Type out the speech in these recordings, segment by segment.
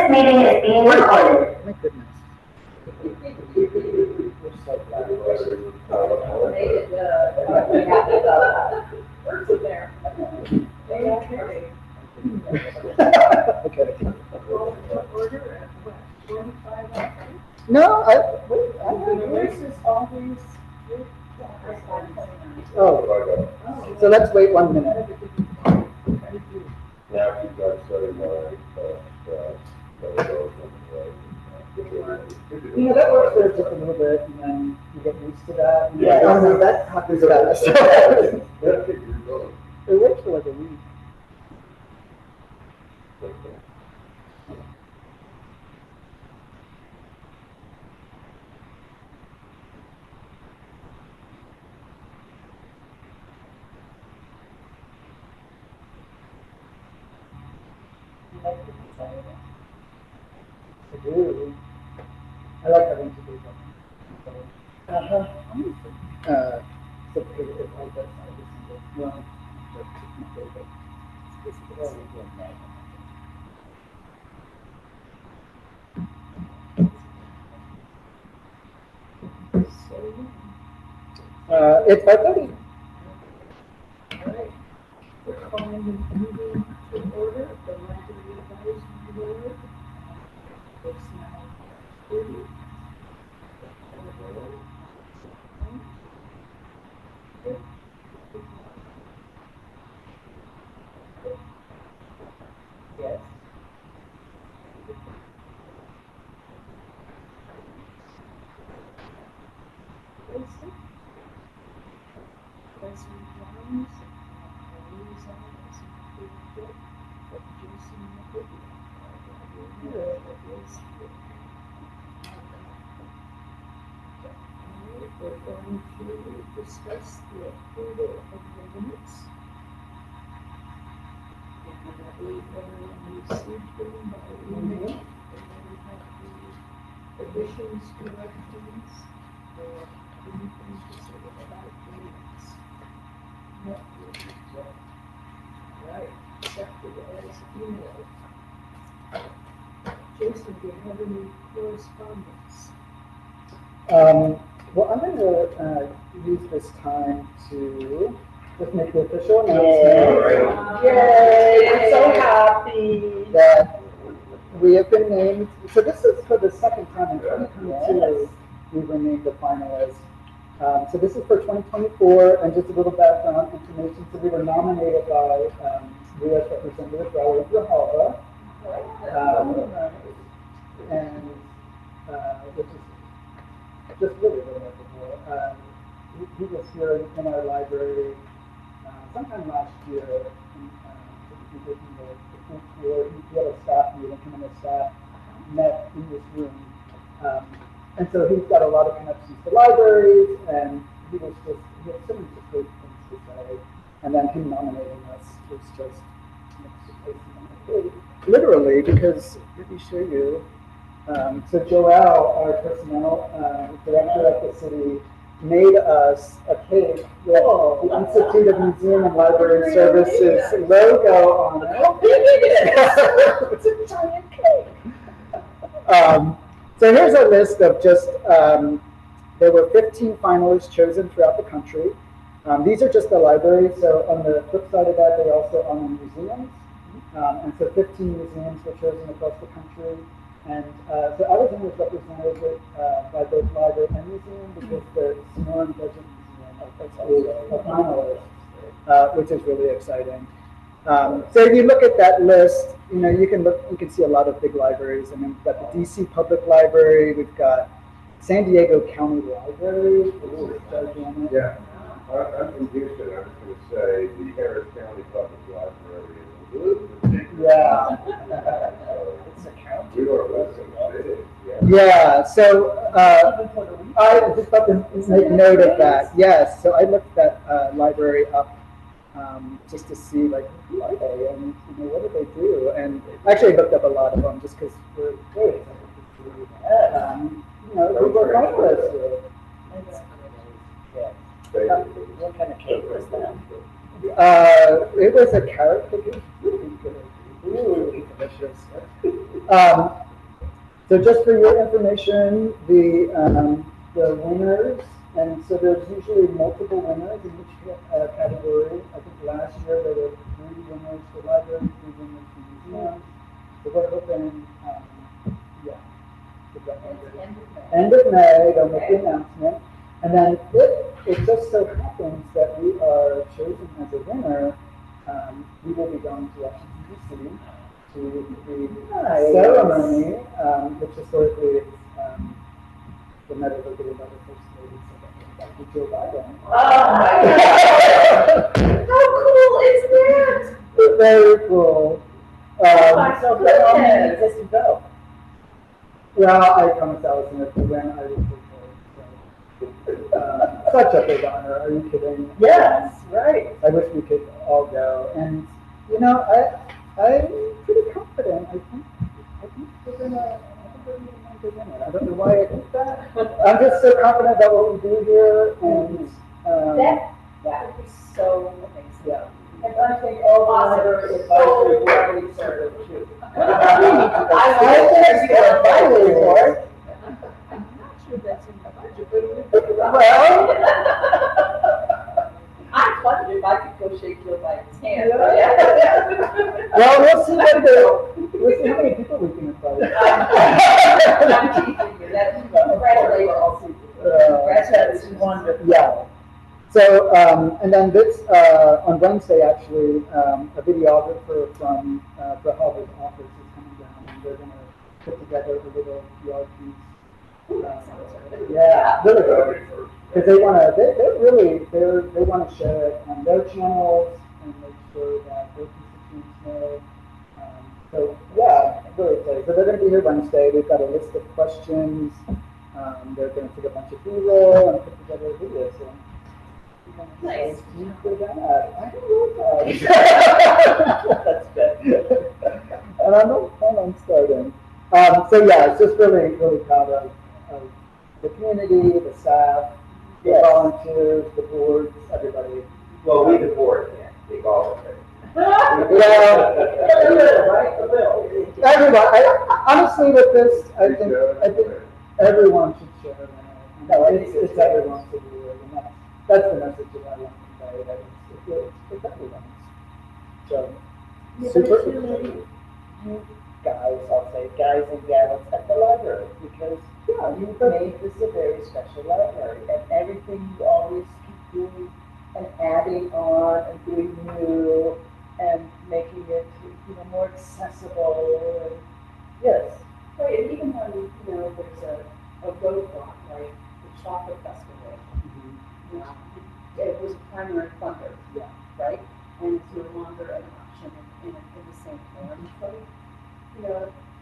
This meeting is being recorded. My goodness. Okay. No, oh, so let's wait 1 minute. Now you guys started That works for just a little bit, and then you get used to that. Yeah. Oh, no, that happens fast. It works for like a week. I do. I like having to do that. Uh-huh. So if I get well, that's my favorite. It's 5:30. All right, we're calling the meeting to order, the Library Advisory Board. It's now 30. Yes. President Jones, liaison, Jason McCoy. We're going to discuss the approval of the minutes. And I believe everyone received them by email. And then we have the additions, corrections, or anything to say about the minutes. No. Right, accepted as email. Jason, do you have any correspondence? Well, I'm going to use this time to just make the official announcement. Yay, I'm so happy. That we have been named. So this is for the second time in 2022 we were named the finalists. So this is for 2024, and just a little background information. So we were nominated by U.S. Representative Raul Grijalva, and which is just really remarkable. He was here in our library sometime last year. He did the full tour. He had a staff meeting, him and his staff met in this room. And so he's got a lot of connections to libraries, and he had so many great things to say. And then him nominating us was just literally, because let me show you. So Joelle, our personnel director at the city, made us a cake with the Institute of Museum and Library Services logo on it. How big it is! It's a giant cake. So here's a list of just, there were 15 finalists chosen throughout the country. These are just the libraries, so on the flip side of that, they also own the museums. And so 15 museums were chosen across the country. And so Arizona was represented by both library and museum, because the Sonoran Desert Museum is a finalist, which is really exciting. So if you look at that list, you can see a lot of big libraries. I mean, we've got the DC Public Library, we've got San Diego County Library, which is gigantic. Yeah, I'm from Houston. I was going to say the Harris County Public Library is a little bit bigger. Yeah. It's a county. We are less than big. Yeah, so I just thought to make note of that. Yes, so I looked that library up just to see, like, who are they and what do they do? And actually I looked up a lot of them just because we're very excited to do that. We work on this. What kind of cake was that? It was a carrot cookie. Really delicious. So just for your information, the winners, and so there's usually multiple winners in each category. I think last year there were 3 winners for library, 3 winners for museums. So we're hoping, yeah. End of May, they'll make the announcement. And then if it just so happens that we are chosen as a winner, we will be going to Washington, D.C. to the ceremony, which historically is the medal of the first lady, so Joe Biden. Oh my God! How cool is that? Very cool. Oh my goodness! Just to go. Well, I promised Allison if we win, I would take her. So, such a big honor. Are you kidding? Yes, right. I wish we could all go. And you know, I'm pretty confident. I think we're gonna win it. I don't know why I think that. I'm just so confident about what we do here, and That would be so amazing. yeah. And I think all the other advisory board serve too. I think you're an advisory board. I'm not sure that's in the budget, but it would be. Well, I wondered if I could go shake Joe Biden's hand. well, we'll see what we'll see how many people we can invite. I'm teasing you, that's congratulations. Congratulations, wonderful. Yeah. So, and then this, on Wednesday, actually, a videographer from the Harvard office is coming down, and they're going to put together a little PR piece. Yeah, really good. Because they want to, they want to share it on their channels and make sure that their constituents know. So, yeah, really excited. So they're going to be here Wednesday. We've got a list of questions. They're going to take a bunch of B-roll and put together a video. So. Nice. For that. I don't know. That's good. And I don't plan on starting. So yeah, it's just really, really proud of the community, the staff, the volunteers, the boards, everybody. Well, we the board can't, we volunteer. Everybody. Honestly, with this, I think everyone should share. It's everyone's to do it, and that's the message that I want to convey. That it's everyone's. So super. You guys, I'll say guys and gals at the library, because you made this a very special library, and everything you always keep doing and adding on and doing new and making it, more accessible. And yes. Right, and even when, there's a roadblock, like the chocolate festival, it was a primary funder, Yeah. right? And it's no longer an option in the same form. So,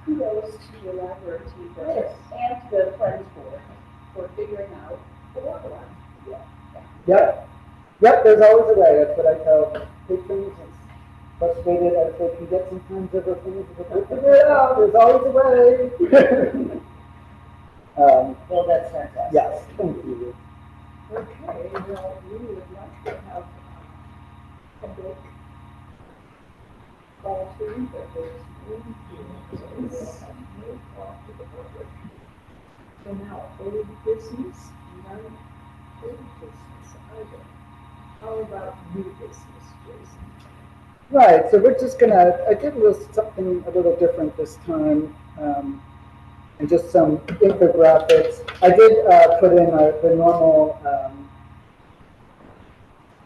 kudos to the library team and to the Friends Board for figuring out the workaround. Yep. There's always a way. That's what I tell patrons. As frustrated as they can get sometimes over things, but we'll figure it out. There's always a way. Well, that's fantastic. Yes. Thank you. Okay, well, we would like to have public call to, but there's room to, so we will have no call to the public. So now, old business, none old business either. How about new business, Jason? Right. So we're just gonna. I did something a little different this time. And just some infographics. I did put in the normal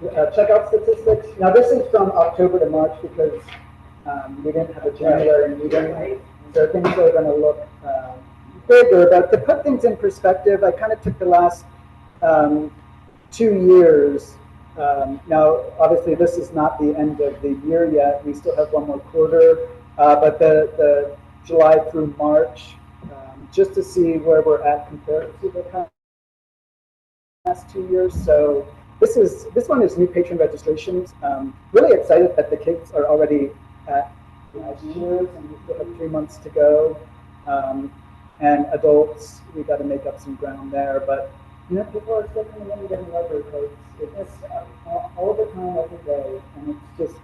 checkout statistics. Now this is from October to March because we didn't have a January meeting, so things are going to look bigger. But to put things in perspective, I kind of took the last 2 years. Now, obviously, this is not the end of the year yet. We still have one more quarter, but the July through March. Just to see where we're at compared to the past 2 years. So this one is new patron registrations. Really excited that the kids are already at last year's, and we still have 3 months to go. And adults, we got to make up some ground there. But people are still coming in and getting library cards. It's all the time, every day, and it's just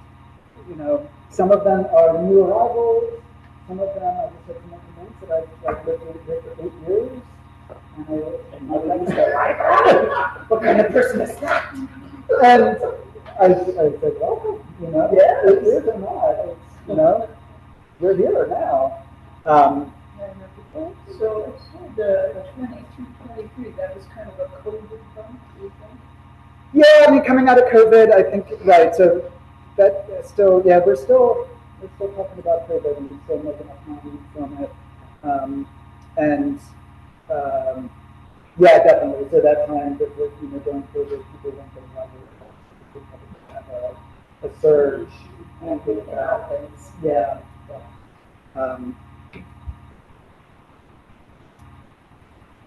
some of them are new arrivals. some of them, I just had some recommends that I've lived in here for 8 years. And I like that. What kind of person is that? And I said, welcome, Yes. 8 years or not, it's, you're here now. So the 22, 23, that was kind of a COVID bump, you think? Yeah, I mean, coming out of COVID, I think, right, so that still, yeah, we're still talking about COVID and still making enough money from it. And, yeah, definitely, so that time that was, during COVID, people went to the library, people had a surge. And it happens. Yeah.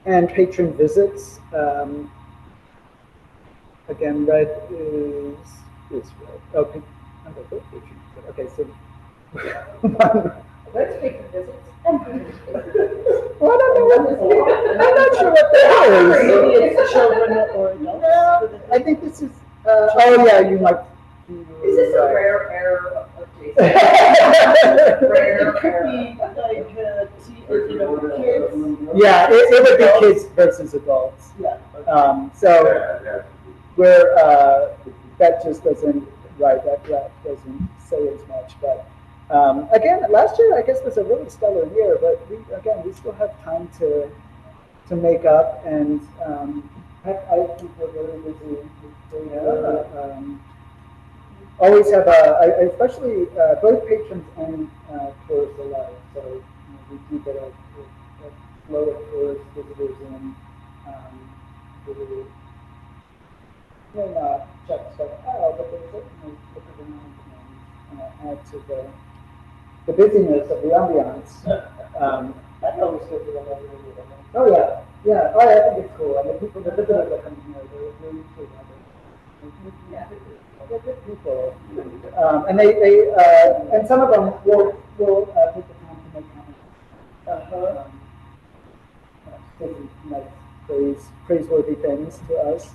And patron visits, again, red is red. Oh, pink. Okay, both patron visit. Okay, so Let's take the visits. well, I don't know what I'm not sure what that is. Maybe it's children or adults. No, I think this is. Oh yeah, you might. Is this a rare error of Jason? Rare It could error. be like, kids. Yeah, it would be kids versus adults. Yeah. So Yeah, where that just doesn't that doesn't say as much. But again, last year I guess was a really stellar year. But we still have time to make up, and I think we're very busy. Always have especially both patrons and tourists alike. So we do get a flow of tourist visitors in. We may not check stuff out, but they certainly look around and add to the busyness of the ambiance. I always go to the library. Oh yeah, yeah. Oh, I think it's cool. I mean, people, the visitors that come here, they're usually they're good people, and they and some of them will take the time to make comments. Nice, praiseworthy things to us,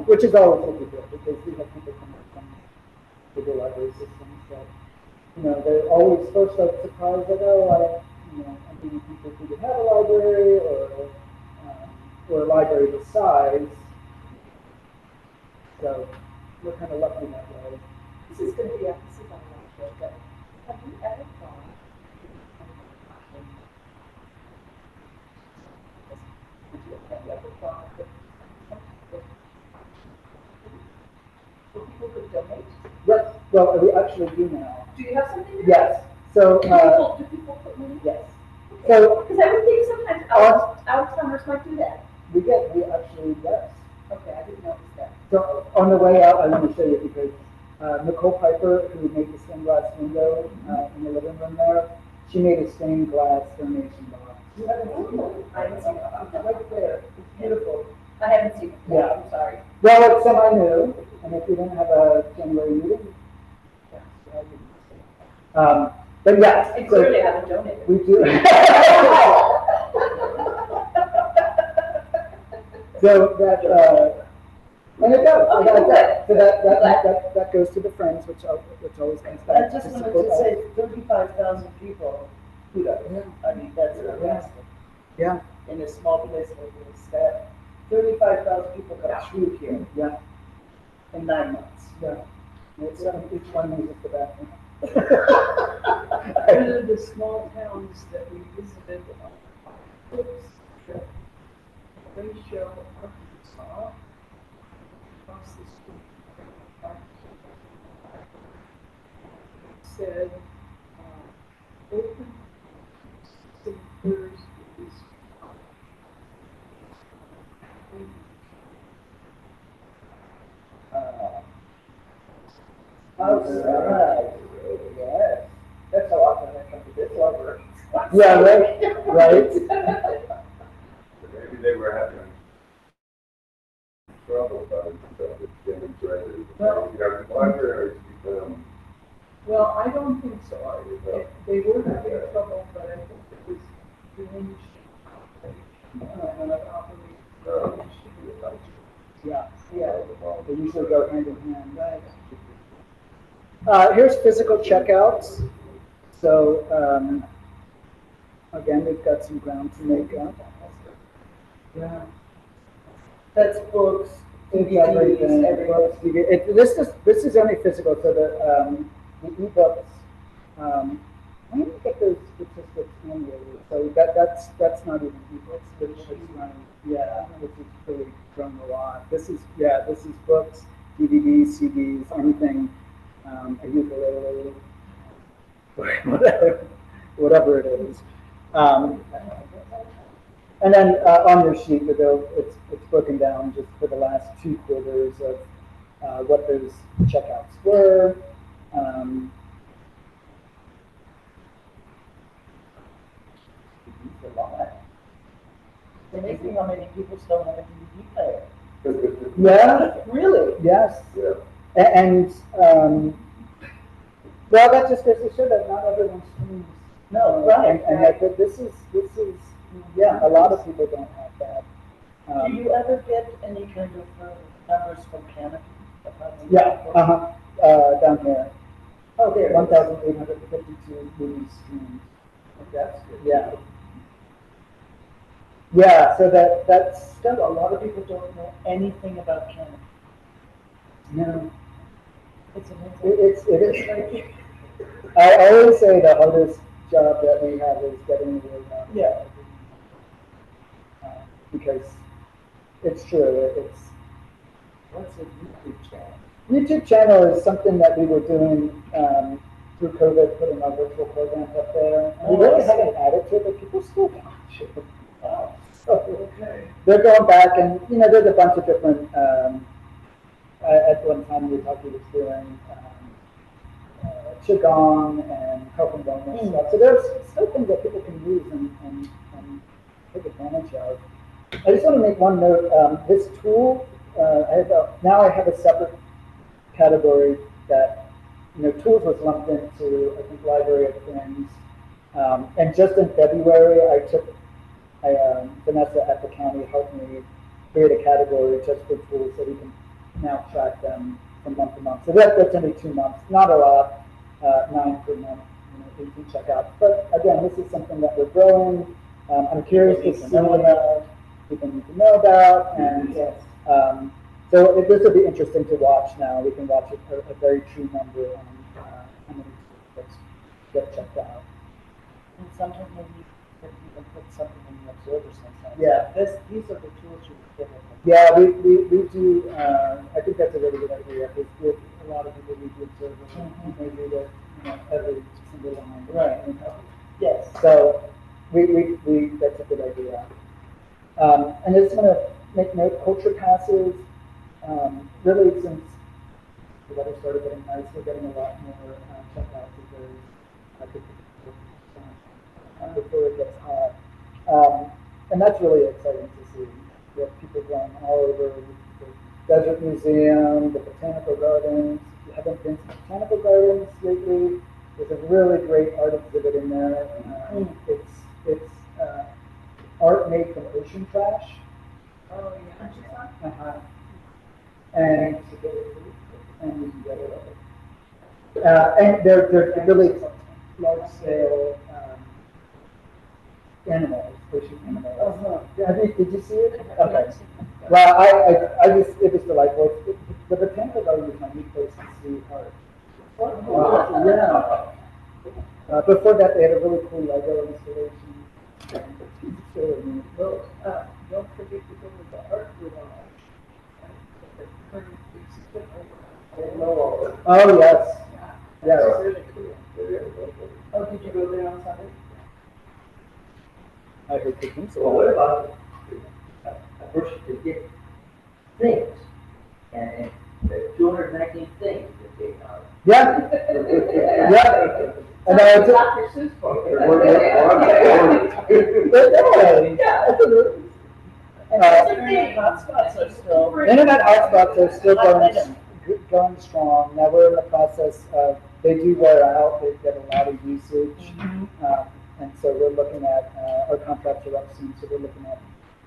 which is always really good because we have people come from the library systems that they're always first like surprised that I'm meeting people who didn't have a library or a library this size. So we're kind of lucky that way. This is going to be this is on the show, but have you ever gone? Have you ever gone where people could donate? Yes, well, we actually do now. Do you have something? Yes. So Do people put money? yes. So Because I would think sometimes out-of-towners might do that. we actually yes. Okay, I didn't notice that. So on the way out, I want to show you because Nicole Piper, who made the stained glass window in the living room there, she made a stained glass donation box. You haven't seen it? I haven't seen it. It's right there. It's beautiful. I haven't seen it. Yeah. I'm sorry. Well, it's semi-new, and if you didn't have a January meeting, but yes, And so clearly I haven't donated. we do. So that, and it does. Oh, So good. that goes to the Friends, which always comes I back. just wanted support to us. say 35,000 people, kudos. Yeah. I mean, that's fantastic. Yeah, In a small place like this, 35,000 people got through here yeah, in 9 months. yeah. It's, each one uses the bathroom. One of the small towns that we visited on a Brooks trip, Ratio, Arkansas, across the street from Arkansas, said, open some Thursdays. Outside, yes. That's how often I come to this library. Yeah, right. Maybe they were having trouble about it, so it's demonstrated. Well- The libraries become, Well, I don't think so. They were having trouble, but I think it was diminished. Yeah, they usually go hand in hand. Here's physical checkouts. So again, we've got some ground to make up. Yeah. That's books, It's DVDs, everything. everything. This is only physical, so the ebooks, I need to get those statistics annually, so that's not even ebooks, which is running, yeah, which is really grown a lot. This is books, DVDs, CDs, anything, a ukulele, whatever it is. And then on your sheet, it's broken down just for the last 2 quarters of what those checkouts were. It's a lot. It's amazing how many people still have a DVD player. Yeah, Really? yes. Yeah. And well, that just goes to show that not everyone streams. No, right, And right. that this is, yeah, a lot of people don't have that. Do you ever get any kind of numbers from Canada? About the Yeah, people? down here, Oh, there. 1,852 movies streamed. That's good. Yeah. Yeah, so that's, Still, a lot of people don't know anything about Canada. no, It's amazing. it is. I always say the hardest job that we have is getting the word out. Yeah. Because it's true, it's, What's a YouTube channel? YouTube channel is something that we were doing through COVID, putting our virtual programs up there. And we Oh, I really see. haven't added to it, but people still watch it. Oh, So okay. they're going back and, there's a bunch of different, at one time we thought he was doing Qigong and health and wellness stuff. So there's still things that people can use and take advantage of. I just want to make one note. This tool, now I have a separate category that, tools was lumped into, I think, Library of Things. And just in February, Vanessa at the county helped me create a category just for tools so we can now track them from month to month. So that's only 2 months, not a lot, 9 per month, you can check out. But again, this is something that we're growing. I'm curious to see what people need to know about, and so this will be interesting to watch now. We can watch a very true number on how many books get checked out. And sometimes maybe you can put something in the observer sometimes. Yeah. These are the tools you would give them. Yeah, we do, I think that's a really good idea, because with a lot of people read the observer, and they read it, every single line. Right. Yes. So, that's a good idea. And it's gonna make note, culture passes, really since the weather started getting nice, we're getting a lot more checkouts because I could before it gets hot. And that's really exciting to see. We have people going all over the Desert Museum, the Botanical Gardens. If you haven't been to the Botanical Gardens lately, there's a really great art exhibit in there. It's art made from ocean trash. Oh, yeah. And you can get it. And they're really large scale animals, ocean animals. Did you see it? Okay. Well, it was delightful. The Botanical Garden is my new place to see art. Wow. Yeah. Before that, they had a really cool Lego installation. It's really neat. Well, don't forget to go to the art room. Oh, yes. Yes. Really cool. Oh, did you go there on Sunday? I heard good things. Well, what about a person to get things, and 219 things that they are. Yeah. Yeah. And I was Dr. Seuss book. Internet hotspots are still. Internet hotspots are still going strong. Now we're in the process of, they do wear out, they get a lot of usage. And so we're looking at, our contracts are up soon, so we're looking at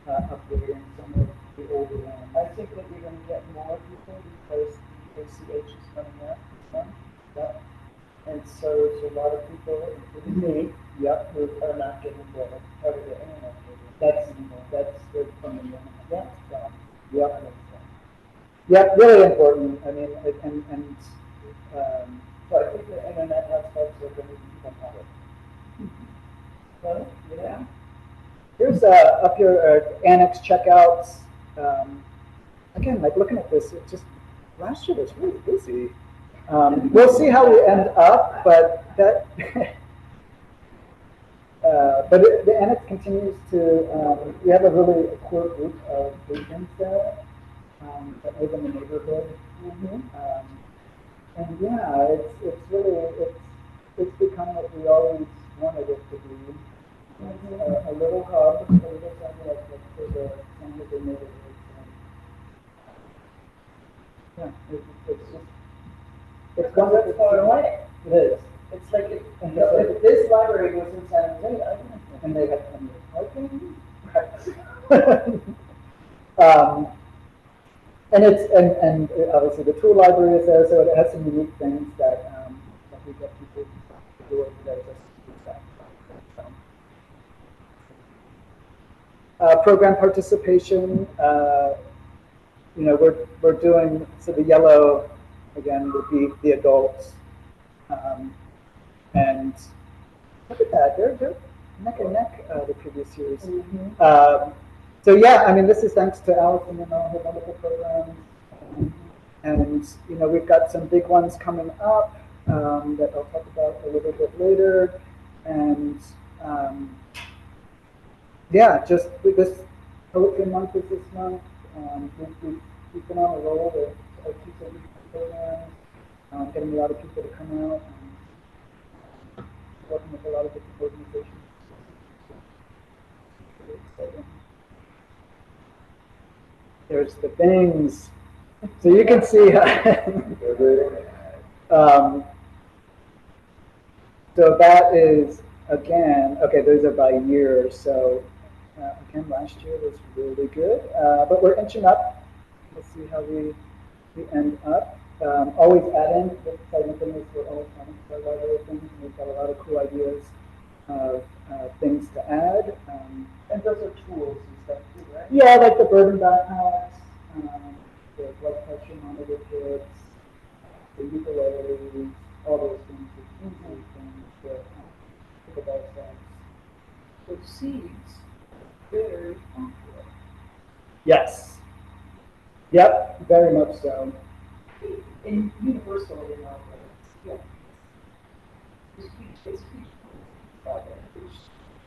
upgrading some of the older ones. I think that you're gonna get more people because ACH is coming out. Yeah. And so there's a lot of people, including me, Yep, who are not getting the part of the internet. that's, anymore. that's the, from the internet. Yeah. So, yep. Yep, really important. I mean, So I think the internet hotspots are going to become habit. So, yeah. here's up here annex checkouts. Again, like looking at this, it just last year was really busy. We'll see how we end up, but that. The annex continues to. We have a really core group of patrons there that live in the neighborhood. And yeah, it's really it's become what we always wanted it to be. A little hub, a little center of for the San Jose neighborhood. Yeah, it's just it's one That's far away. It is, It's like And if this library was in San Jose, I wouldn't. and they have plenty of parking. And it's and obviously the tool library is there, so it has some unique things that we get people to do over there just to do that. Program participation. We're doing, so the yellow again would be the adults, and look at that, they're neck and neck the previous years. So yeah, I mean, this is thanks to Allison and all her wonderful programs, and we've got some big ones coming up that I'll talk about a little bit later, and yeah, just this poetry month is this month. We've been on a roll with our two programs, getting a lot of people to come out and working with a lot of different organizations. Really exciting. There's the things. So you can see so that is, again, okay, those are by year. So again, last year was really good, but we're inching up. We'll see how we end up. Always adding, the exciting thing is we're always trying to start library things, and we've got a lot of cool ideas of things to add. And those are tools and stuff too, right? Yeah, like the burden backpacks, the blood pressure monitor kits, the ukuleles, all those things, things that think about that. So seeds, very popular. Yes. Yep, very much so. And universal in our world. Yeah. It's huge.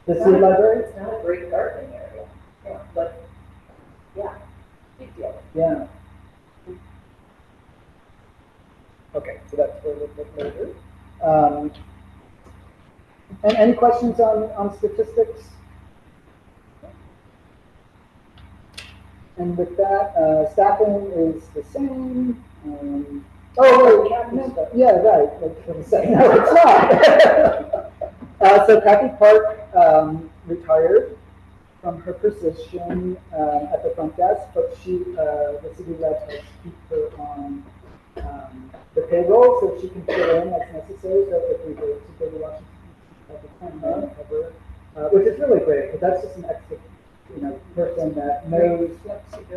The seed library? It's not a great gardening area, but yeah, big deal. Yeah. Okay, so that's for a little bit later. And any questions on statistics? And with that, staffing is the same. Yeah, right. No, it's not. So Kathy Park retired from her position at the front desk, but the city let us keep her on the payroll so she can fill in as necessary. So if we go to go to Washington at the time, cover, which is really great. But that's just an extra, person that knows.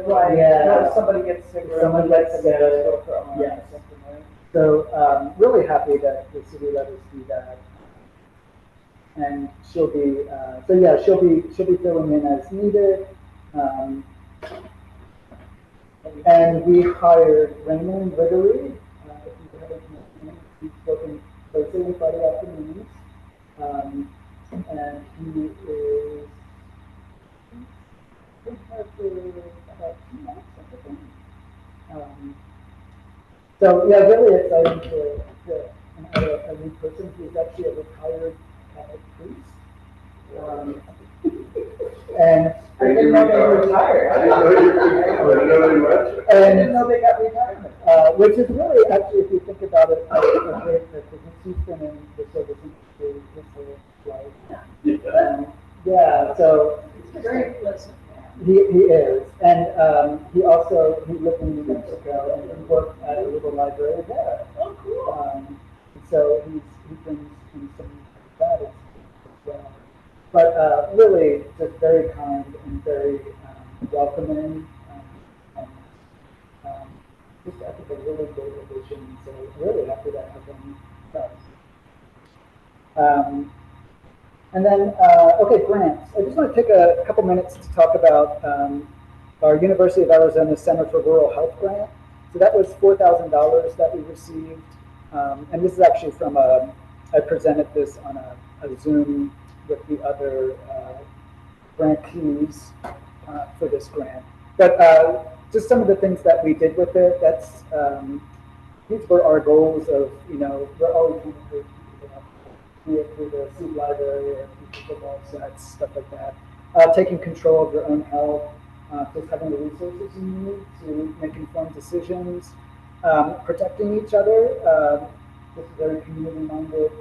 Right. Yeah. If somebody gets sick or Someone gets sick. Yeah. Yes. So really happy that the city let us do that. And she'll be she'll be filling in as needed. And we hired Raymond Gregory. If you haven't met him, he's spoken Thursday and Friday afternoons. And he is been here for about 2 months, I think. So yeah, really exciting to add a new person. He's actually a retired Catholic priest. And I didn't know they were retired. I didn't know you were. I didn't know they got retirement. Which is really, actually, if you think about it, a great fit, because he's been in the service industry his whole life. Yeah, so It's very pleasant. he is, and he lived in New Mexico and worked at a little library there. Oh, cool. so he brings in some of that as well. But really, just very kind and very welcoming, and just I think a really great addition. So really happy to have him. And then, okay, grants. I just want to take a couple minutes to talk about our University of Arizona Center for Rural Health grant. So that was $4,000 that we received. And this is actually from I presented this on a Zoom with the other grantees for this grant. But just some of the things that we did with it, that's, these were our goals of, we're always trying to encourage people to be it through the seed library or football sets, stuff like that. Taking control of your own health, just having the resources you need to make informed decisions, protecting each other, just very community-minded,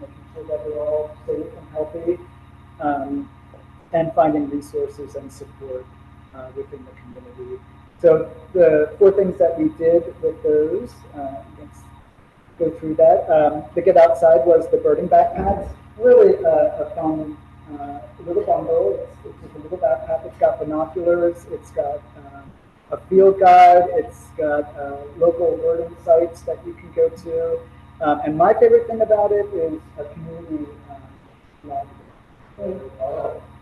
making sure that we're all safe and healthy, and finding resources and support within the community. So the 4 things that we did with those, let's go through that. The Get Outside was the birding backpacks. Really a fun little bundle. It's just a little backpack. It's got binoculars. It's got a field guide. It's got local birding sites that you can go to. And my favorite thing about it is a community library.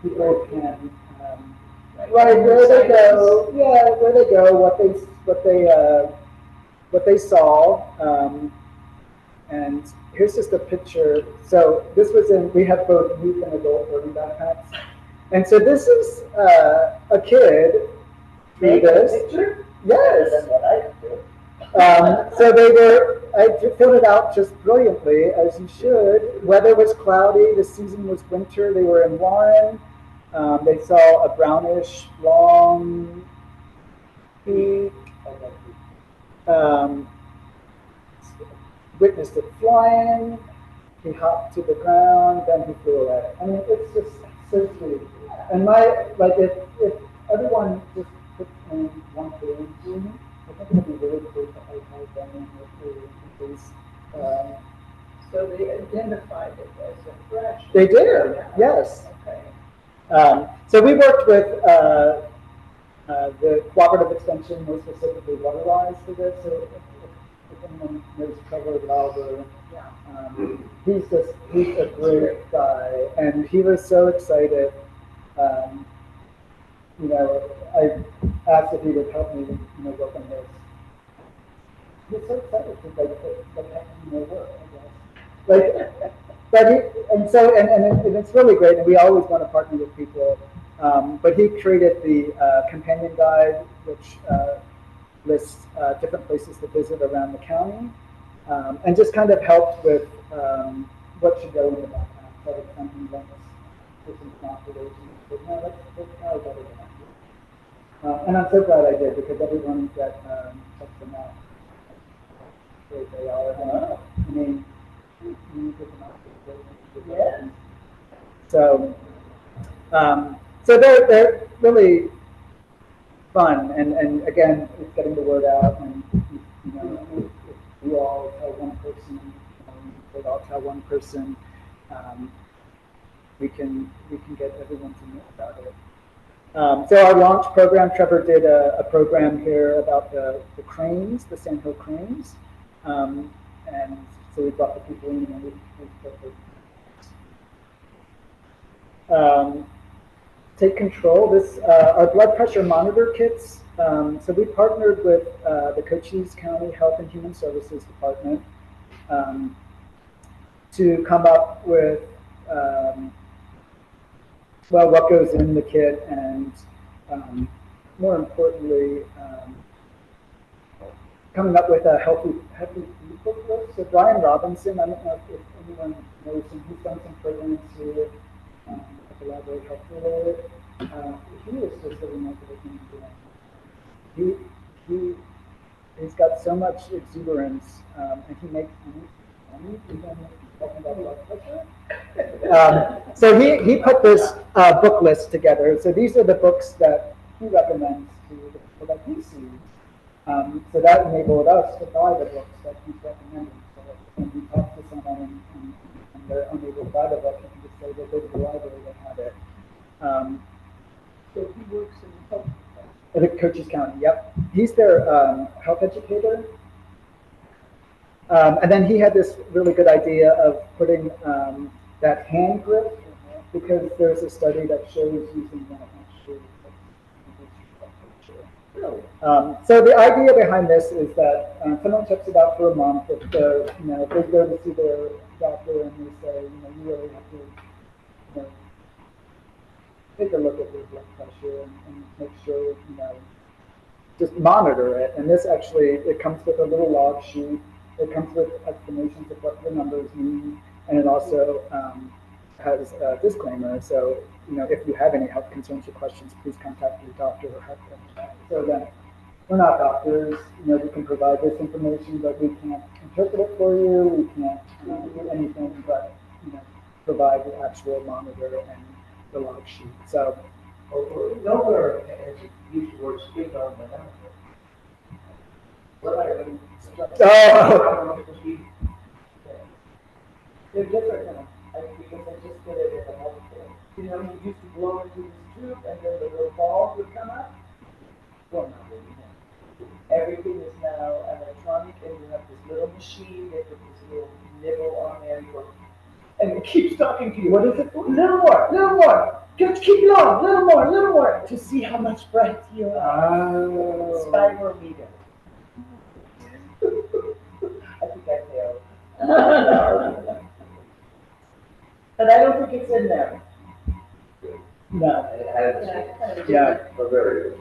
People can right where they go, where they go, what they saw, and here's just a picture. So this was we have both youth and adult birding backpacks, and so this is a kid through this. Picture? Yes. That's what I do. So I filled it out just brilliantly, as you should. Weather was cloudy, the season was winter, they were in Warren. They saw a brownish long peak, witnessed it flying, he hopped to the ground, then he flew away. I mean, it's just so sweet. And if everyone just puts in one page, I think it would be really cool to highlight them with So they identified it as a fresh. They did, yes. Okay. So we worked with the Cooperative Extension, more specifically Waterwise, for this. So if anyone knows Trevor Lauber, he's a great guy, and he was so excited. I asked if he would help me, work on this. He's so excited to work, I guess. And it's really great, and we always want to partner with people. But he created the companion guide, which lists different places to visit around the county, and just kind of helped with what should go in the backpack. So it's something like this, some considerations. But no, that's probably better than I do. And I'm so glad I did, because everyone that checks them out, great they are. I mean, you get them out. Yeah. So they're really fun, and again, it's getting the word out, and if we all tell one person, they all tell one person, we can get everyone to know about it. So our launch program, Trevor did a program here about the cranes, the Sand Hill cranes, and so we brought the people in, and we take control. This our blood pressure monitor kits. So we partnered with the Cochise County Health and Human Services Department to come up with what goes in the kit, and more importantly, coming up with a healthy food book list. So Brian Robinson, I don't know if anyone knows him, he's done some programs here at the library, health related. He is just a remarkable human being. He's got so much exuberance, and he makes money, even talking about blood pressure. So he put this book list together. So these are the books that he recommends to the people that he sees. So that enabled us to buy the books that he's recommending. So when you talk to someone and they're unable to buy the book, you can just say, well, go to the library, they have it. So he works in health. I think Cochise County, yep. He's their health educator. And then he had this really good idea of putting that hand grip, because there's a study that shows using that actually. So the idea behind this is that someone checks it out for a month. If they're, if they go to see their doctor and they say, you really have to, take a look at your blood pressure and make sure, just monitor it. And this actually, it comes with a little log sheet. It comes with explanations of what the numbers mean, and it also has a disclaimer. So, if you have any health concerns or questions, please contact your doctor or health professional. So again, we're not doctors. We can provide this information, but we can't interpret it for you. We can't do anything but provide the actual monitor and the log sheet. So. Nowhere has it used the word speak on the number. What I mean. Oh. They're different now, because they just did it in the healthcare. You used to blow into this tube and then the little balls would come up. Well, not really now. Everything is now electronic, and you have this little machine, they put this little nibble on there, and it keeps talking to you. What is it for? Little more. Just keep blowing, little more, to see how much breath you have. Spirometer. I think I failed. But I don't think it's in there. No. Yeah. Bavaria.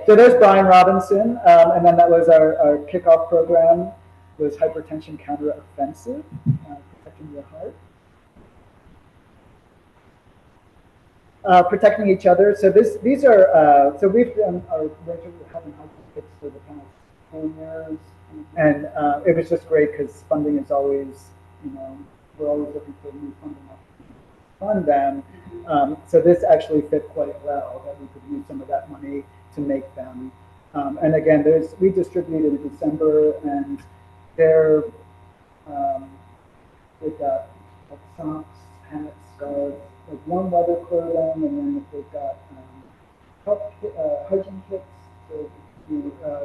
So there's Brian Robinson, and then that was our kickoff program, was hypertension counteroffensive, protecting your heart. Protecting each other. So these are, so we've done our winter health and hygiene kits for the past 4 years, and it was just great because funding is always, we're always looking for new funding to fund them. So this actually fit quite well, that we could use some of that money to make them. And again, we distributed in December, and they've got like socks, hats, scarves, like warm weather clothing, and then they've got hygiene kits. So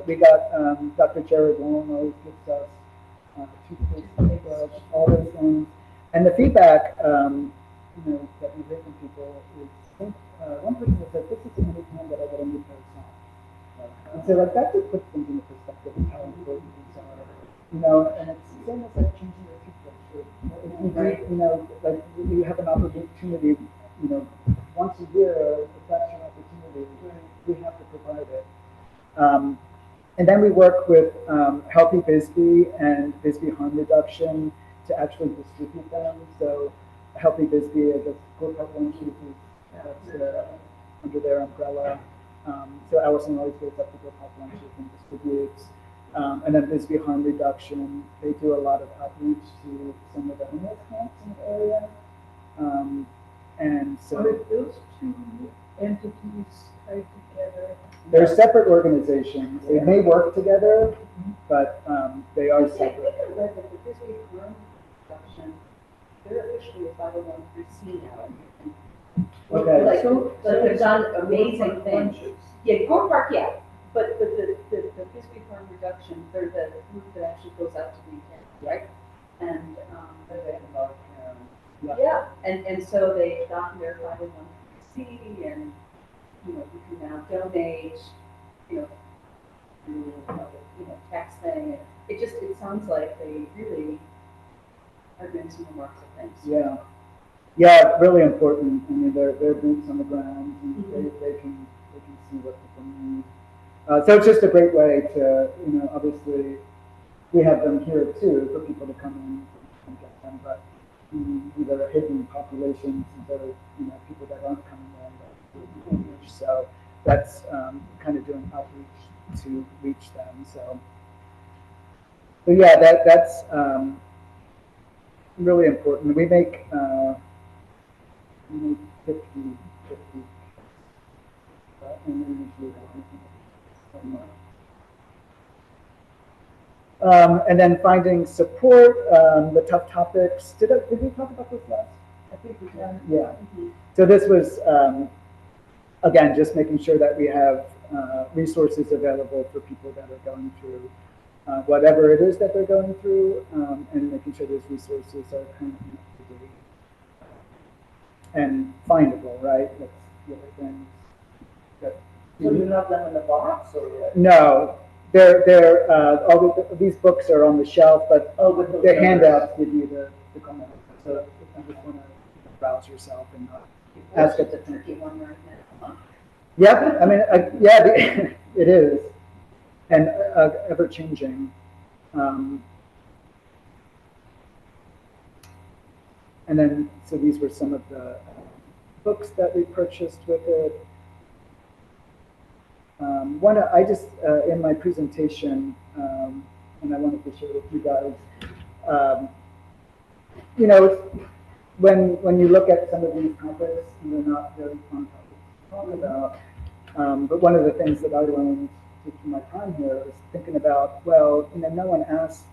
we got Dr. Jared Long always gives us toothpaste, makeup, all those things. And the feedback, that we hear from people is, I think one person said, "This is the only time that I get a new pair of socks." And so like that just puts things into perspective of how important these are. And it's the same as like changing your toothbrush. Like you have an opportunity, once a year, if that's your opportunity, we have to provide it. And then we work with Healthy Bisbee and Bisbee Harm Reduction to actually distribute them. So Healthy Bisbee, I guess, Go-Kart Lunches is under their umbrella. So Allison always goes up to Go-Kart Lunches and distributes. And then Bisbee Harm Reduction, they do a lot of outreach to some of the homeless camps in the area. And so Are those two entities tied together? they're separate organizations. They may work together, but they are I think separate. I read that the Bisbee Harm Reduction, they're officially a 501(c) now. Okay. Like they've done amazing things. Yeah, Gore Park, yeah. But the Bisbee Harm Reduction, they're the group that actually goes out to weekends, right? And yeah, and so they've gotten their 501(c) and you can now donate, through texting. It sounds like they really are doing some remarkable things. Yeah. Yeah, really important. I mean, they're boots on the ground, and they can see what people need. So it's just a great way to, obviously, we have them here too for people to come in and get them, but these are hidden populations, and there are, people that aren't coming in that we reach. So that's kind of doing outreach to reach them. So yeah, that's really important. We make 50, and we usually have And then finding support, the tough topics. Did we talk about this last? I think we can. Yeah. So this was, again, just making sure that we have resources available for people that are going through whatever it is that they're going through, and making sure those resources are kind of up to date and findable, right? That's the other thing. So you have them in the box or what? No, all these books are on the shelf, but Oh, with the handouts give you the content. So if you just want to browse yourself and not ask it. The tricky one right now, huh? Yeah, I mean, yeah, it is, and ever changing. And then, so these were some of the books that we purchased with it. One, I just, in my presentation, and I wanted to share with you guys, you know, when you look at some of these topics, they're not very fun topics to talk about. But one of the things that I learned through my time here is thinking about, well, you know, no one has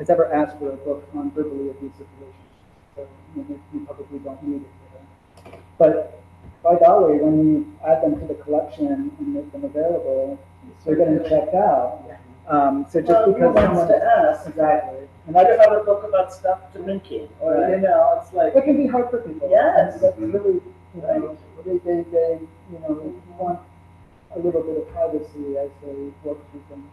ever asked for a book on verbally abusive relationships. So you probably don't need it here. But by golly, when you add them to the collection and make them available, they're getting checked out. So just Well, because who wants to ask? exactly, and I that's, have a book about stuff to drinking, or, Right. you know, it's like, it can be hard for people. Yes. That's really, you know, they you know, want a little bit of privacy as they work through things.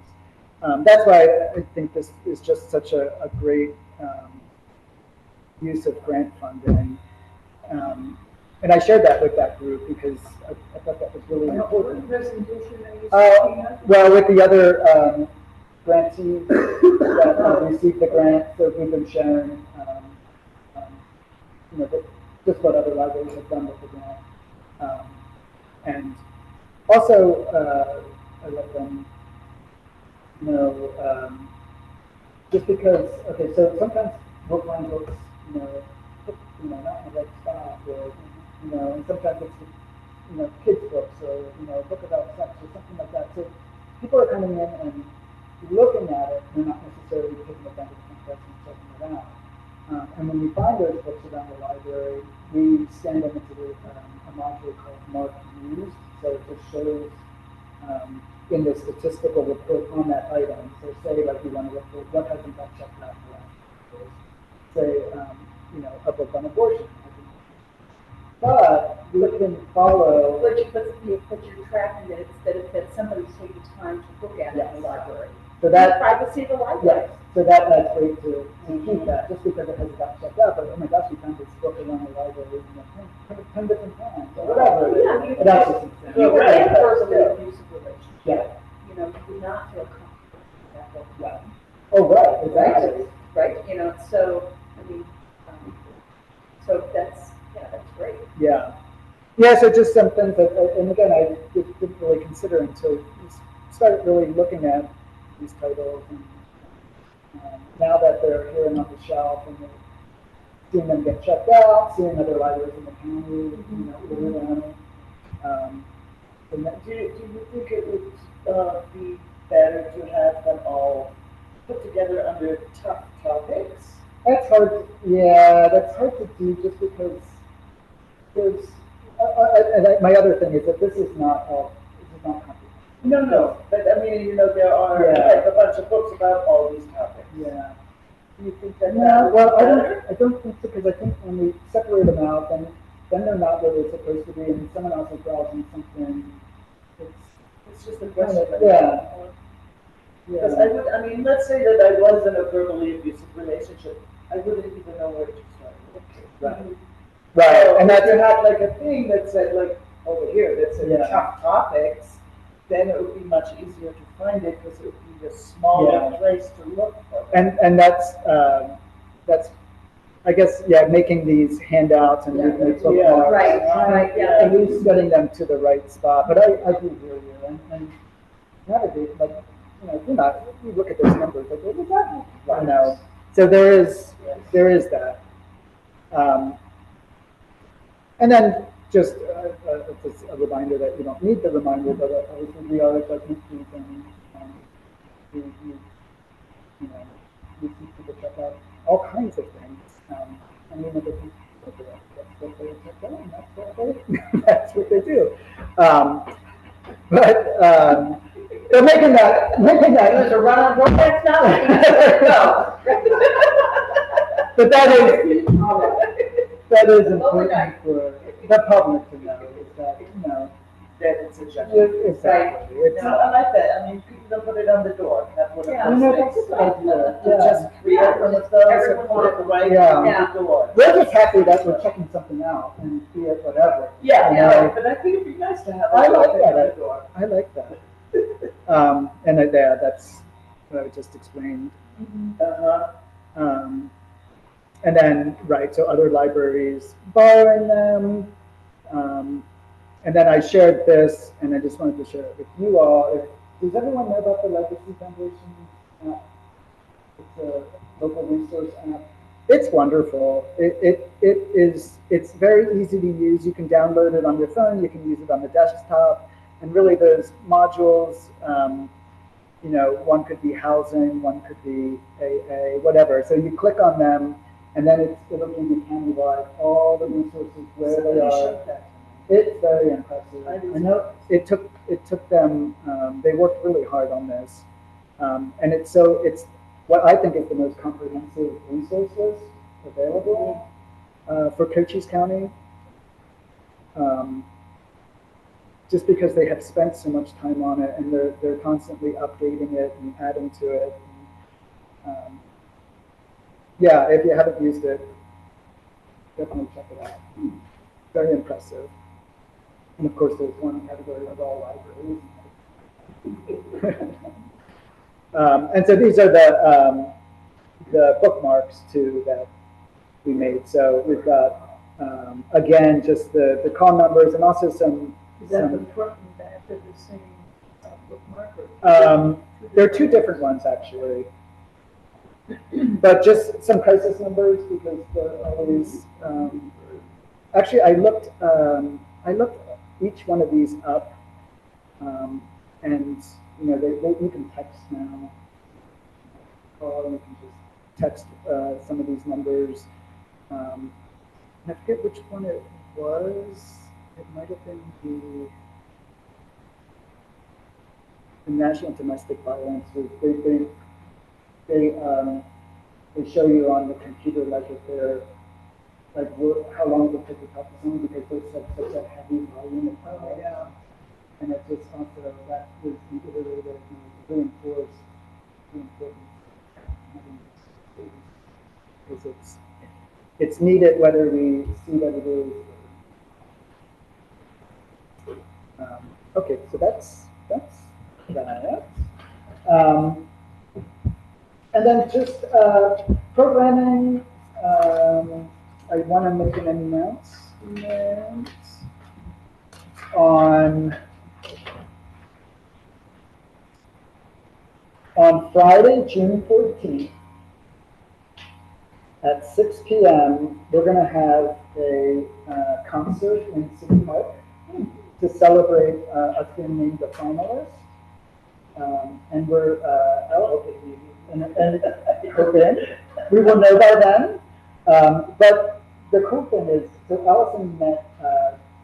That's why I think this is just such a great use of grant funding. And I shared that with that group because I thought that was really What important. presentation are you speaking of? Well, with the other grantees that received the grant, so we've been sharing, you know, just what other libraries have done with the grant. And also, I let them know, just because, okay, so sometimes we'll find books, you know, not in the right spot, or, you know, and sometimes it's, you know, kids' books, or, you know, a book about sex, or something like that. So people are coming in and looking at it, they're not necessarily taking advantage of the and checking it out. And when we find those books around the library, we send them into a module called Marked Used. So it just shows in the statistical report on that item. So say like you want to look for what hasn't been checked out in the last years. Say, you know, a book on abortion. But we can follow. But you're tracking that it's that somebody's taking time to look at it in the library. So The that, privacy of the library. yes, so that's great to keep that, just because it hasn't got checked out, but oh my gosh, we found this book around the library, you know, 10 different times, or whatever. Yeah, you But that's just insane. You were Right. in a verbally abusive relationship. Yeah. You know, you would not feel comfortable with that book. Yeah. Oh, right, exactly. Right, you know, so, I mean, so that's great. Yeah. Yeah, so just some things that, and again, I didn't really consider until we started really looking at these titles, and now that they're here and on the shelf, and seeing them get checked out, seeing other libraries in the county, you know, really on it. And that, do you think it would be better to have them all put together under tough topics? that's hard, yeah, that's hard to do just because there's, my other thing is that this is not complicated. No, but I mean, you know, there are Yeah. like a bunch of books about all these topics. Yeah. Do you think that No, that would well, be better? I don't think so, because I think when we separate them out, then they're not where they're supposed to be, and someone else is browsing something. It's just a Kind question. of, yeah. Because I mean, let's say that I was in a verbally abusive relationship, I wouldn't even know where to start. Right. Right, So and if that's, you had like a thing that said like over here, that said Yeah. tough topics, then it would be much easier to find it because it would be a smaller Yeah. place to look for. and that's, I guess, yeah, making these handouts and making these Yeah. bookmarks. Right, yeah. At least getting them to the right spot, but I do hear you, and navigate, like, you know, you look at those numbers, like, what does that mean? You know, so there is that. And then just a reminder that you don't need the reminder, but obviously we are a judgment-free thing. you know, we see people check out all kinds of things, and we never think that's what they check out, and that's what they do. But they're making that. There's a run on romance now. There you go. But that is important Overnight. for the public to know is that, you know, That it's a judgment. exactly. It's, No, I like that. I mean, people don't put it on the door. That's what it Yeah. was. You know, that's a good idea. To just create from themselves and put it right Yeah. on the door. we're just happy that we're checking something out and be it whatever. Yeah, You yeah, know, but I think it'd be nice to have. I like on that. the door. I like that. And that's what I just explained. Uh-huh. And then, right, so other libraries borrowing them. And then I shared this, and I just wanted to share it with you all. Does everyone know about the Legacy Foundation app? It's a local resource app. It's wonderful. It's very easy to use. You can download it on your phone. You can use it on the desktop. And really, those modules, you know, one could be housing, one could be AA, whatever. So you click on them, and then it'll give you countywide all the resources where they are. It's very impressive. I know it took them. They worked really hard on this, and it's what I think is the most comprehensive resource list available for Cochise County. Just because they have spent so much time on it, and they're constantly updating it and adding to it. And, yeah, if you haven't used it, definitely check it out. Very impressive. And of course, there's one category of all libraries. And so these are the bookmarks too that we made. So we've got again just the call numbers and also some. Is that the front and back of the same bookmark? Or There are two different ones actually, but just some crisis numbers because they're always. Actually, I looked each one of these up, and you know you can text now. Call, you can just text some of these numbers. And I forget which one it was. It might have been the National Domestic Violence. They show you on the computer like if they're like how long it would take to talk to someone because there's such a heavy volume of calls. Yeah. And it's just also that was reiterated and reinforced the importance of having this because it's needed whether we see that it is. Okay, so that's that. And then just programming. I want to make an announcement on Friday, June 14th at 6 p.m. We're going to have a concert in City Park to celebrate us being named the finalists. And we're hoping we will know by then. But the cool thing is, so Allison met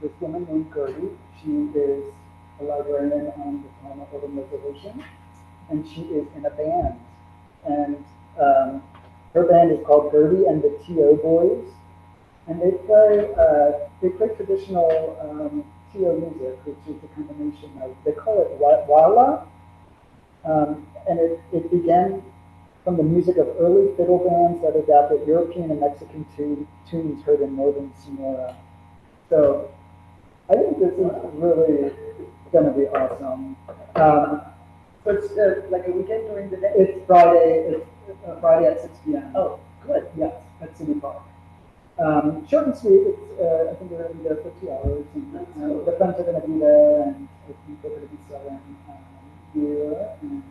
this woman named Gertie. She is a librarian on the Tohono O'odham Reservation, and she is in a band. And her band is called Gertie and the T.O. Boys, and they play traditional T.O. music, which is a combination of, they call it wala, and it began from the music of early fiddle bands that adapted European and Mexican tunes heard in northern Sonora. So I think this is really going to be awesome. So it's like a weekend during the day? It's Friday at 6 p.m. Oh, good. Yes, at City Park. Short and sweet. It's, I think we're going to be there for 2 hours. And, the friends are going to be there, and I think they're going to be selling beer and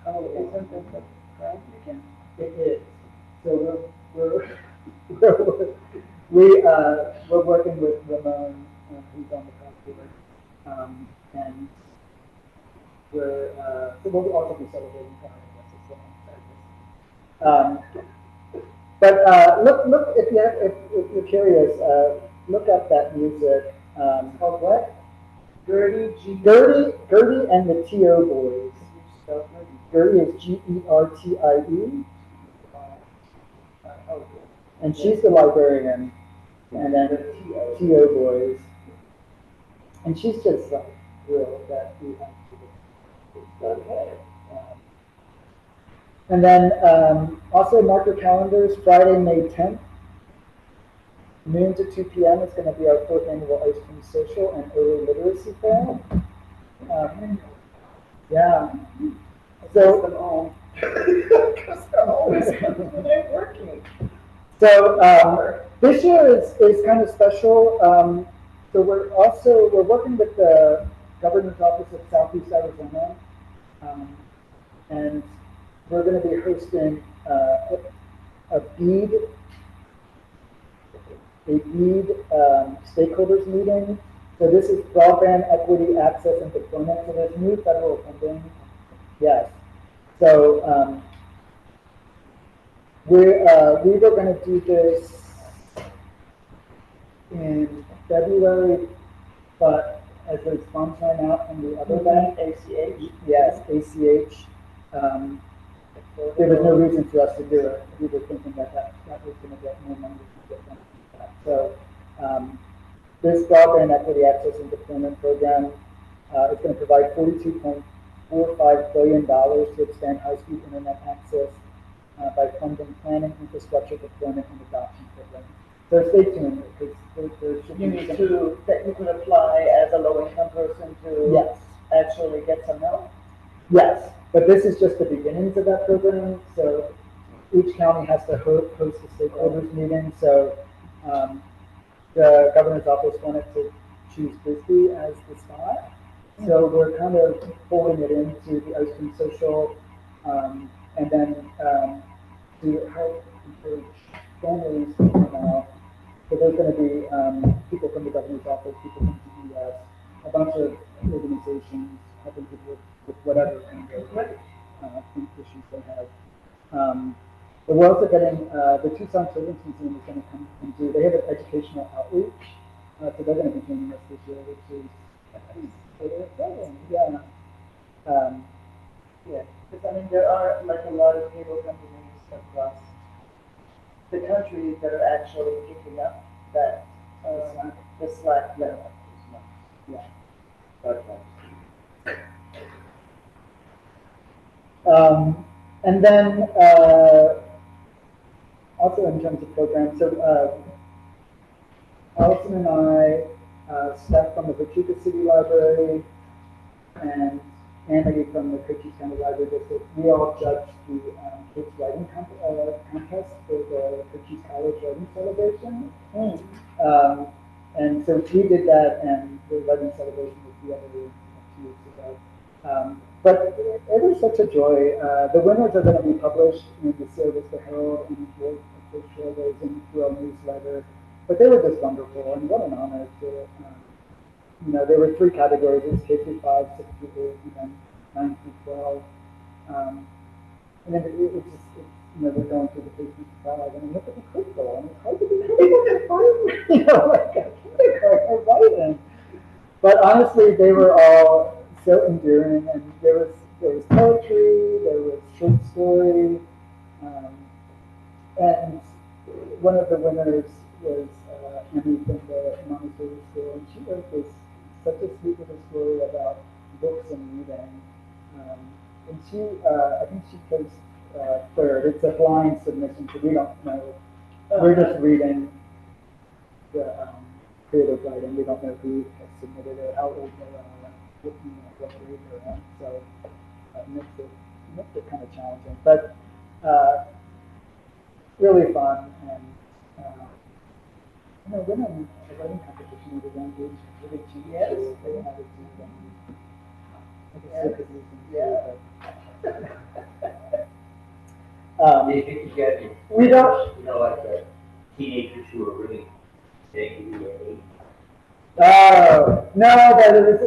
Isn't it the grand weekend? It is. So we're working with Ramon, who's on the passport, and so we'll also be celebrating Canada as well. Look, if you're curious, look up that music. Called what? Gertie G. Gertie and the T.O. Boys. Spelled Gertie. Gertie is Gertie, Oh, and she's the librarian, and then the T.O. T.O. Boys. And she's just like thrilled that we have to do. Okay. And then also mark your calendars, Friday, May 10th, noon to 2 p.m. is going to be our 4th annual Ice Cream Social and Early Literacy Fair. Yeah. So, So, because I'm always when I'm working. this year is kind of special. So we're working with the Governor's Office of Southeast Arizona, and we're going to be hosting a BEAD stakeholders meeting. So this is broadband equity access and deployment. So there's new federal funding. Yes. So we were going to do this in February, but as the funds ran out from the other bank, ACH? yes, ACH, there was no reason for us to do it. We were thinking that was going to get more money to get them. So this broadband equity access and deployment program is going to provide $42.45 billion to expand high-speed internet access by funding planning, infrastructure deployment, and adoption programs. So stay tuned because there should You be need some- to, that you could apply as a low-income person to Yes. actually get some help? Yes, but this is just the beginnings of that program. So each county has to host a stakeholders meeting. So the governor's office wanted to choose Bisbee as the spot. So we're kind of folding it into the Ice Cream Social, and then to help encourage families to come out. So there's going to be people from the governor's office, people from CES, a bunch of organizations helping people with whatever kind of issues they have. But we're also getting the Tucson Children's Museum is going to come and do. They have an educational outreach, so they're going to be joining us this year, which is pretty exciting. Yeah. Yeah, because I mean, there are like a lot of cable companies across the country that are actually picking up that, the slack level. Yeah. Okay. And then also in terms of programs, so Allison and I, staff from the Pachuca City Library, and Andy from the Cochise County Library District, we all judged the kids writing contest for the Cochise College Writing Celebration. And so we did that, and the writing celebration was the other 2 weeks ago. But it was such a joy. The winners are going to be published in the Sierra Vista Herald, and we'll of course share those through our newsletter. But they were just wonderful, and what an honor to, there were 3 categories: it was K through 5, 6 through 8, and then 9 through 12. And then it's just, they're going through the K through 5, and look at the critical, and it's hard to be critical, like a kindergarten writing. But honestly, they were all so endearing, and there was poetry, there was short story, and one of the winners was Emmy from the Montessori School, and she wrote this such a sweet little story about books and reading. And she, I think she placed 3rd. It's a blind submission, so we don't know. We're just reading the creative writing. We don't know who has submitted it, how old they are, what grade they're in. So it makes it kind of challenging, but really fun. And winning a writing competition with a young age is really cheap. Yes. So they have it too. I guess Yeah. They think you get it. We don't. Like the teenagers who are really big, Oh, no, but it's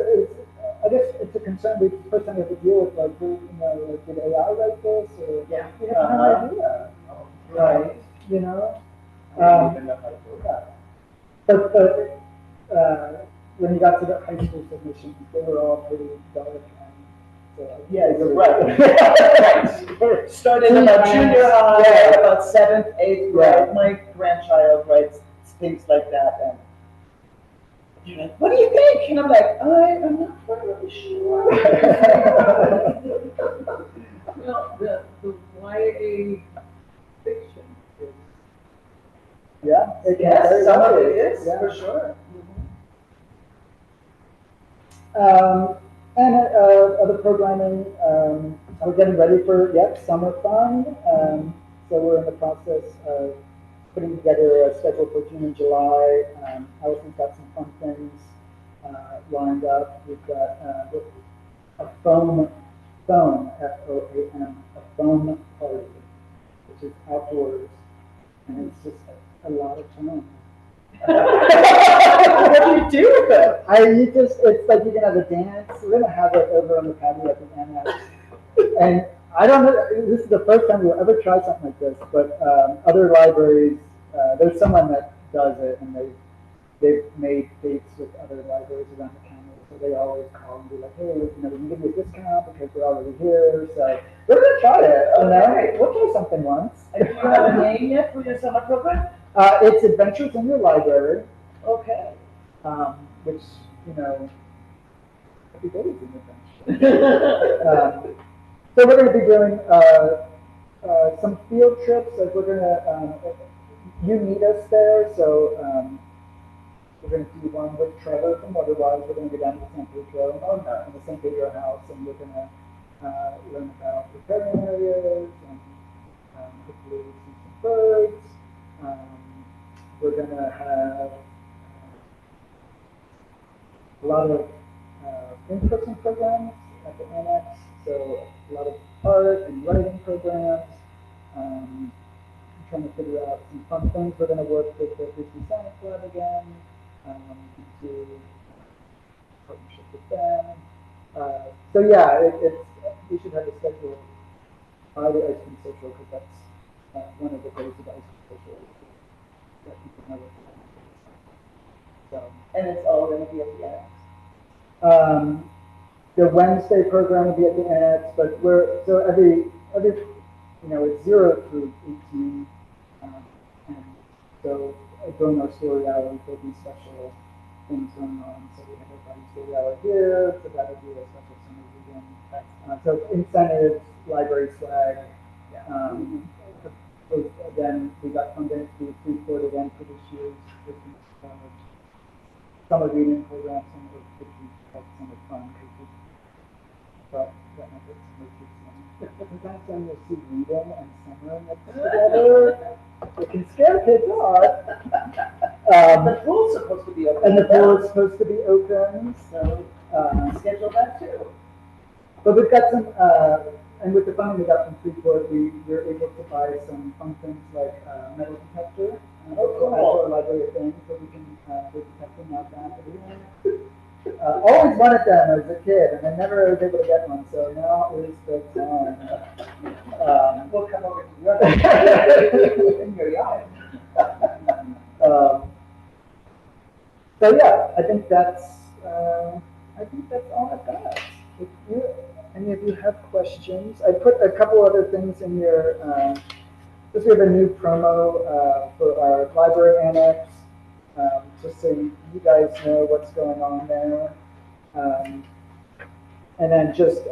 I guess it's a concern, we first time we have to deal with, like, who, like, did AI write this, or? Yeah. We have no idea, Right. you know? I don't even know how to do that. But when you got to the high school submissions, they were all pretty dark and, so. Yeah, you're right. Right. Started about junior high, Yeah. about seventh, eighth grade, Yeah. my grandchild writes things like that, and you're like, what do you think? And I'm like, I'm not quite really sure. Well, the YA fiction is, Yeah. it can Yes, very some of well it be, is, yeah. for sure. And other programming, we're getting ready for, summer fun. So we're in the process of putting together a schedule for June and July. Allison's got some fun things lined up. We've got a foam, F-O-A-M, a foam party, which is outdoors, and it's just a lot of fun. What do you do with it? It's like you can have a dance. We're gonna have it over on the patio at the annex. And I don't know, this is the first time we'll ever try something like this, but other libraries, there's someone that does it, and they've made dates with other libraries around the county. So they always call and be like, hey, we can give you a discount because we're already here. So we're gonna try it. Okay. We'll try something once. And do you have a name yet for your summer program? It's Adventures in Your Library. Okay. Which, every day is an adventure. So we're going to be doing some field trips. Like we're going to, you meet us there, so we're going to do one with Trevor from Waterwise. We're going to go down to San Pedro, in the San Pedro house, and we're going to learn about riparian areas and hopefully see some birds. We're going to have a lot of in-person programs at the annex, so a lot of art and writing programs. I'm trying to figure out some fun things. We're going to work with the Disney Science Lab again, do partnership with them. So yeah, we should have a schedule by the Ice Cream Social, because that's one of the goals of the Ice Cream Social, is to let people know what they're doing. So. And it's all going to be at the annex. The Wednesday program will be at the annex, but so every it's 0 through 18, and so during our story hours there'll be special things going on. So we have a buddy story hour here, so that'll be a special summer weekend. So incentives, library swag. Again, we got funding to Freeport again for this year's summer reading program, some of which we called Summer Fun, because we thought that might be summer too soon. Sometimes when you see reading and summer mixed together, it can scare kids off. The pool's supposed to be open. And the pool is supposed to be open, So schedule that too. but we've got some, and with the funding we got from Freeport, we were able to buy some fun things like metal detector. Cool. For a library thing, so we can do detecting out back. Always wanted them as a kid, and I never was able to get one, so now is the time. We'll come over to your in your yard. So yeah, I think that's all I've got. If any of you have questions, I put a couple other things in your. Just we have a new promo for our library annex, just so you guys know what's going on there. And then just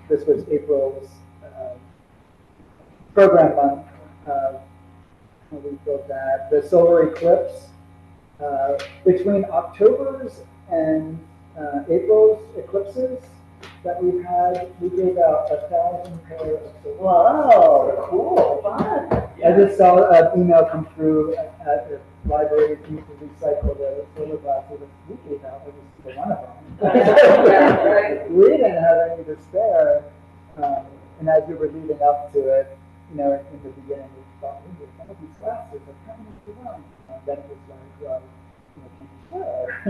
this was April's program month. We built that. The solar eclipse. Between October's and April's eclipses that we've had, we gave out 1,000 pair of solar. Wow, cool, fun. I just saw an email come through at the library, you need to recycle the solar glasses. We gave out every one of them. Yeah, right. We didn't have any to spare. And as we were leading up to it, in the beginning, we thought, some of these glasses are coming to run. And then it was like, well, can you spare?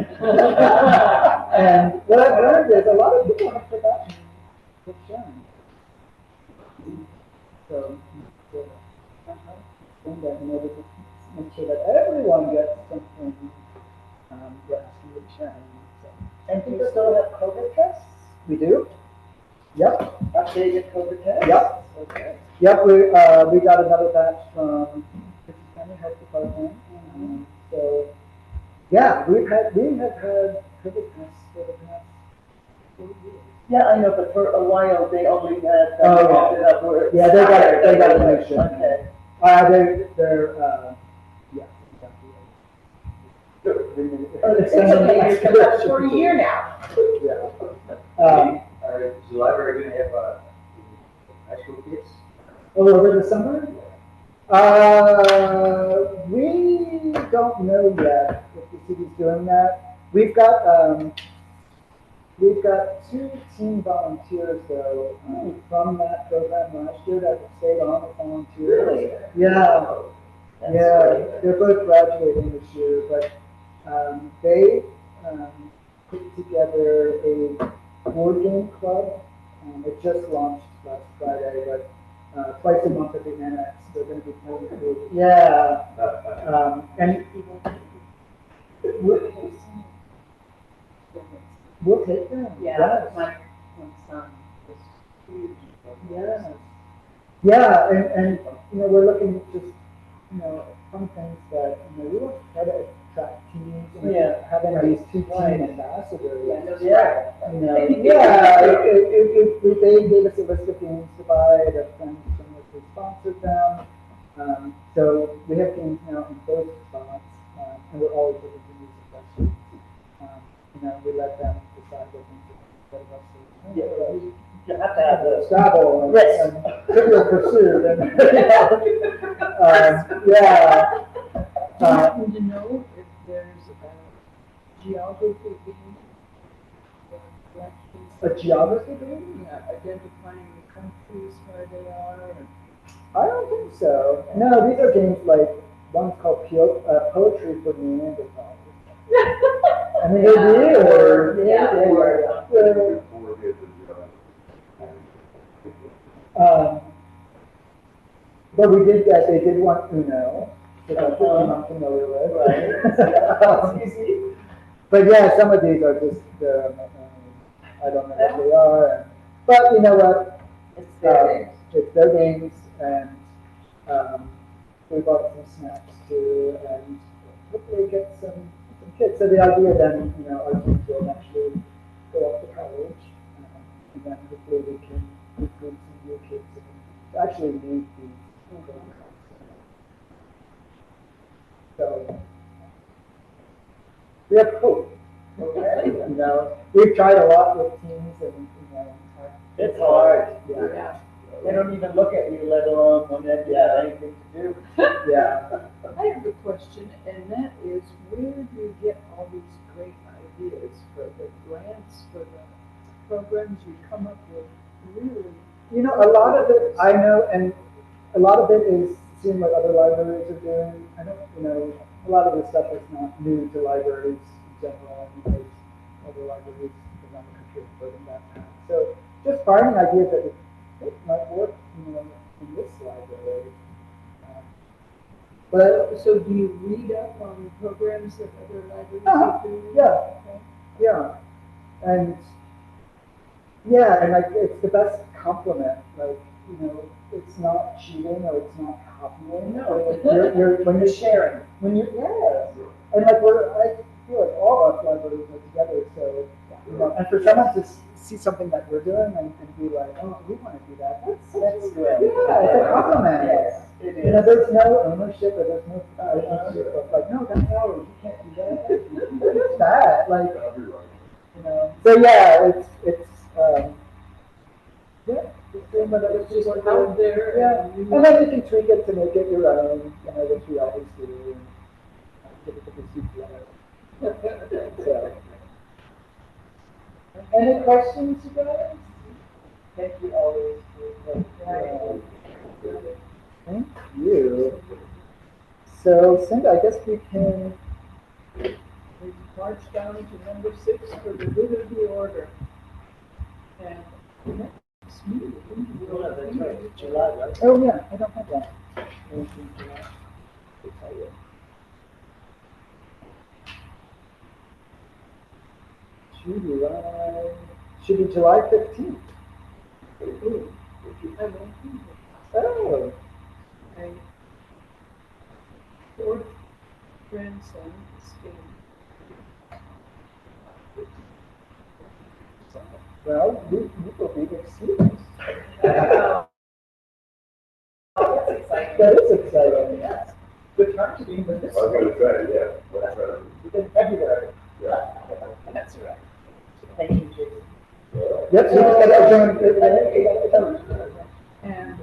And what I've learned is a lot of people have forgotten what's shown. So, in that, in order to make sure that everyone gets something, we're asking you to share. So, And people still have COVID tests? we do? Yep, Updated COVID tests? Yep. Okay. yep, we got another batch from Christie County Health Department. So, yeah, we have had COVID tests for the past 4 years. Yeah, I know, but for a while, they only had, Oh, yeah. it up where it's. Yeah, they got a new shipment. Okay. They're, yeah, exactly. Oh, it's been up for a year now. Yeah. Is the library gonna have, high school kids? Over the summer? We don't know yet if the city's doing that. We've got 2 teen volunteers though, from that program last year that stayed on as volunteers. Really? Yeah. That's Yeah, great. they're both graduating this year, but they put together a board game club. It just launched last Friday, but twice a month at the annex, they're going to be playing food. Yeah, and we'll take them. Yeah, Yes. my son is huge. Yeah. Yeah, and we're looking at just, fun things that, we want to try to attract teens and Yeah. having these 2 Right. teen ambassadors. Yeah, those Yeah. If they gave us a list of games to buy, the friends generously sponsored them. So we have games now in both spots, and we're always looking for new suggestions. We let them decide what things are instead of us. Yeah, you have to have those. Scrabble and Yes. Trivial Pursuit and, yeah. Do you happen to know if there's a geography game? A geography game? Yeah, identifying the countries where they are and. I don't think so. No, these are games like, one's called Poetry for Neanderthals. I mean, they're weird. Yeah, or- Before kids and, But they did want Uno, which I'm not familiar with. Right. It's easy. But yeah, some of these are just, I don't know what they are. But you know what? It's their It's their games, and we bought some snacks too, and hopefully get some kids. So the idea then, our teams will actually go off to college, and then hopefully we can recruit some new kids and actually lead these programs. So we have hope. Okay. We've tried a lot with teams, and It's hard. Yeah. They don't even look at you, let alone when they have anything to do. Yeah. I have a question, and that is, where do you get all these great ideas for the grants, for the programs you come up with? Really? A lot of it, I know, and a lot of it is seeing what other libraries are doing. I don't, a lot of the stuff is not new to libraries in general, because other libraries around the country have taken that path. So just finding ideas that it might work, in this library. But So do you read up on programs that other libraries Uh-huh. are doing? Yeah. Okay. yeah, and like it's the best compliment. Like it's not cheating or it's not copying. No. You're when you're sharing. When you and like I feel like all of us libraries are together. So and for someone to see something that we're doing and be like, oh, we want to do that. That's good. Yeah, it's a compliment. Yes, it is. There's no ownership or there's no ownership of like, no, that's ours. You can't do that. It's that. Like, So yeah, it's yeah. It's just out there. Yeah, and you- and then you can tweak it to make it your own, which we always do. And give it the soup So. Any questions, you guys? Thank you always for Thank you. So, Cindy, I guess we can march down to number 6 for the good of the order. And the next meeting will Well, that's be right, July, right? Oh, yeah, I don't have that. July, should be July 15th. I won't be here. Oh, My fourth grandson is getting. well, you will be excused. That's exciting. That is exciting, yes. Good time to be in this. I was gonna say, yeah, what's that? In February. Yeah. That's right. Thank you, Jason. Yep, so you gotta adjourn. And